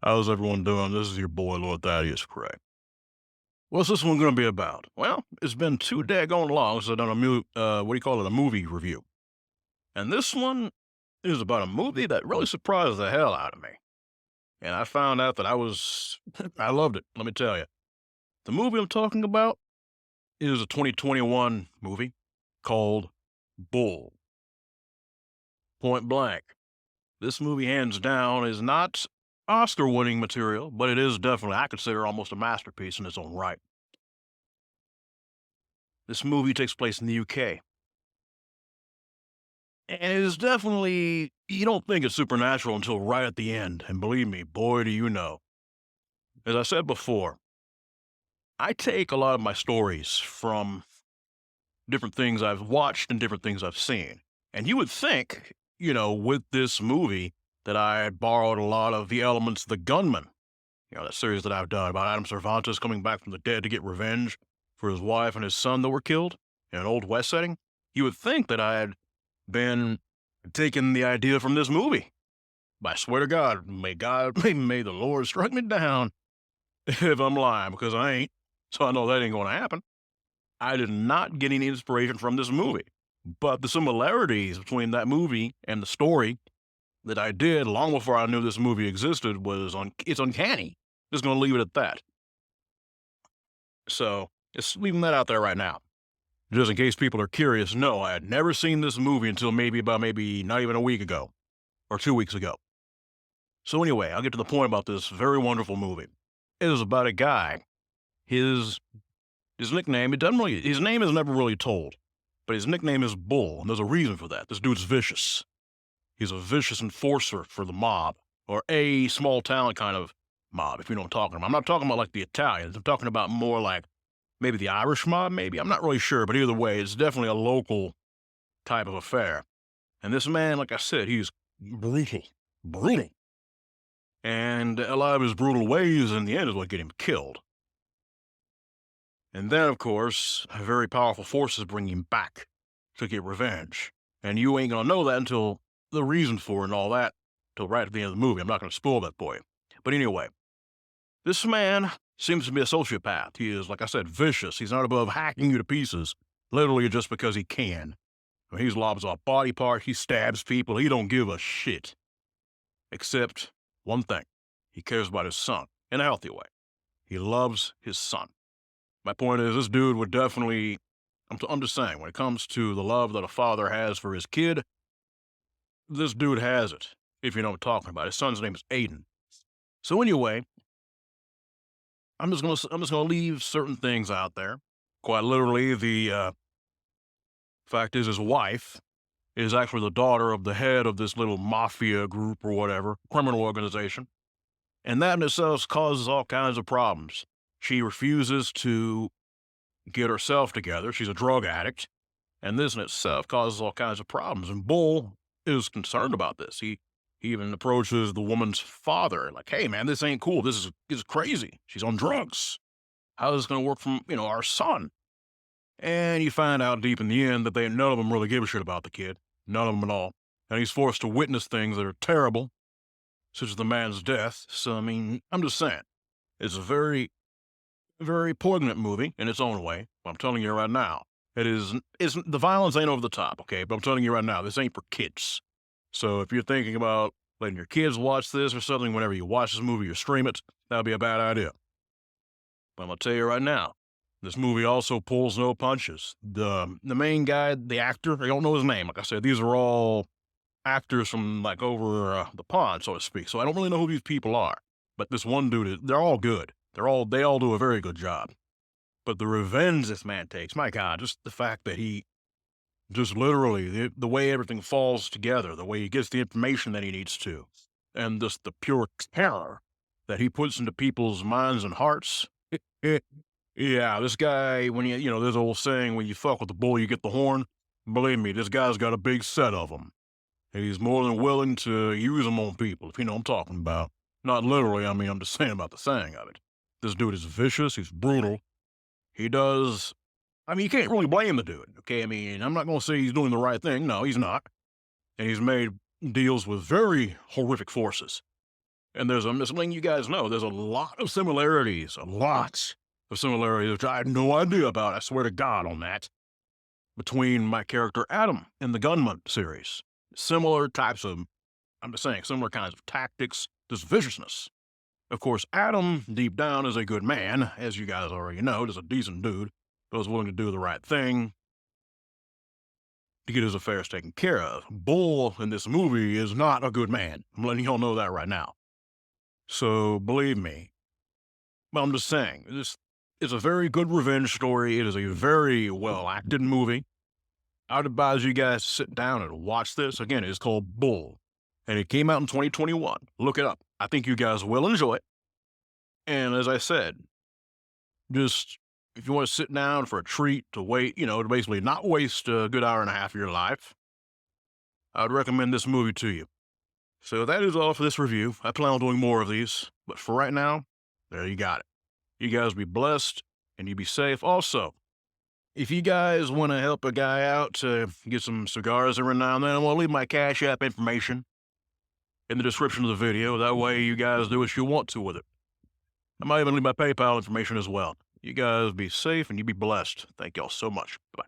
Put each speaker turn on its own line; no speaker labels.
How's everyone doing? This is your boy, Lord Thaddeus Cray. What's this one going to be about? Well, it's been too daggone long since I've done a movie review. And this one is about a movie that really surprised the hell out of me. And I found out that I loved it, let me tell you. The movie I'm talking about is a 2021 movie called Bull. Point blank. This movie, hands down, is not Oscar winning material, but it is definitely, I consider, almost a masterpiece in its own right. This movie takes place in the UK. And it is definitely, you don't think it's supernatural until right at the end. And believe me, boy, do you know. As I said before, I take a lot of my stories from different things I've watched and different things I've seen. And you would think, with this movie, that I had borrowed a lot of the elements of The Gunman, that series that I've done about Adam Cervantes coming back from the dead to get revenge for his wife and his son that were killed in an Old West setting. You would think that I had been taking the idea from this movie. But I swear to God, may the Lord strike me down if I'm lying, because I ain't. So I know that ain't going to happen. I did not get any inspiration from this movie. But the similarities between that movie and the story that I did long before I knew this movie existed it's uncanny. Just going to leave it at that. So, just leaving that out there right now. Just in case people are curious, no, I had never seen this movie until maybe not even a week ago or 2 weeks ago. So anyway, I'll get to the point about this very wonderful movie. It is about a guy. His nickname, his name is never really told, but his nickname is Bull, and there's a reason for that. This dude's vicious. He's a vicious enforcer for the mob, or a small town kind of mob, if you know what I'm talking about. I'm not talking about like the Italians. I'm talking about more like maybe the Irish mob, maybe. I'm not really sure, but either way, it's definitely a local type of affair. And this man, like I said, he's brutal. Brutal. And a lot of his brutal ways in the end is what get him killed. And then, of course, very powerful forces bring him back to get revenge. And you ain't gonna know that until the reason for it and all that, till right at the end of the movie. I'm not gonna spoil that for you. But anyway, this man seems to be a sociopath. He is, like I said, vicious. He's not above hacking you to pieces, literally just because he can. When he lobs off body parts, he stabs people, he don't give a shit. Except one thing. He cares about his son in a healthy way. He loves his son. My point is, this dude would definitely, I'm just saying, when it comes to the love that a father has for his kid, this dude has it, if you know what I'm talking about. His son's name is Aiden. So anyway, I'm just gonna leave certain things out there. Quite literally, the fact is his wife is actually the daughter of the head of this little mafia group or whatever, criminal organization. And that in itself causes all kinds of problems. She refuses to get herself together. She's a drug addict. And this in itself causes all kinds of problems. And Bull is concerned about this. He even approaches the woman's father, like, hey, man, this ain't cool. This is crazy. She's on drugs. How is this going to work from, our son? And you find out deep in the end that none of them really give a shit about the kid. None of them at all. And he's forced to witness things that are terrible, such as the man's death. So, I mean, I'm just saying, it's a very, very poignant movie in its own way. But I'm telling you right now, the violence ain't over the top, okay? But I'm telling you right now, this ain't for kids. So if you're thinking about letting your kids watch this or something whenever you watch this movie or stream it, that'd be a bad idea. But I'm gonna tell you right now, this movie also pulls no punches. The main guy, the actor, I don't know his name. Like I said, these are all actors from like over the pond, so to speak. So I don't really know who these people are. But this one dude, they're all good. They all do a very good job. But the revenge this man takes, my God, just the fact that he just literally, the way everything falls together, the way he gets the information that he needs to, and just the pure terror that he puts into people's minds and hearts. Yeah, this guy, when there's an old saying, when you fuck with the bull, you get the horn. Believe me, this guy's got a big set of them. And he's more than willing to use them on people, if you know what I'm talking about. Not literally, I mean, I'm just saying about the saying of it. This dude is vicious, he's brutal. You can't really blame the dude, okay? I mean, I'm not going to say he's doing the right thing. No, he's not. And he's made deals with very horrific forces. And I'm just letting you guys know, there's a lot of similarities, a lot of similarities, which I had no idea about, I swear to God on that, between my character Adam in the Gunman series. Similar types of, I'm just saying, similar kinds of tactics, this viciousness. Of course, Adam, deep down, is a good man, as you guys already know, just a decent dude, but was willing to do the right thing to get his affairs taken care of. Bull in this movie is not a good man. I'm letting y'all know that right now. So believe me. But I'm just saying, this is a very good revenge story. It is a very well acted movie. I'd advise you guys to sit down and watch this. Again, it's called Bull, and it came out in 2021. Look it up. I think you guys will enjoy it. And as I said, just if you want to sit down for a treat to wait, to basically not waste a good hour and a half of your life, I'd recommend this movie to you. So that is all for this review. I plan on doing more of these, but for right now, there you got it. You guys be blessed and you be safe. Also, if you guys want to help a guy out to get some cigars every now and then, I'll leave my Cash App information in the description of the video. That way you guys do what you want to with it. I might even leave my PayPal information as well. You guys be safe and you be blessed. Thank y'all so much. Bye.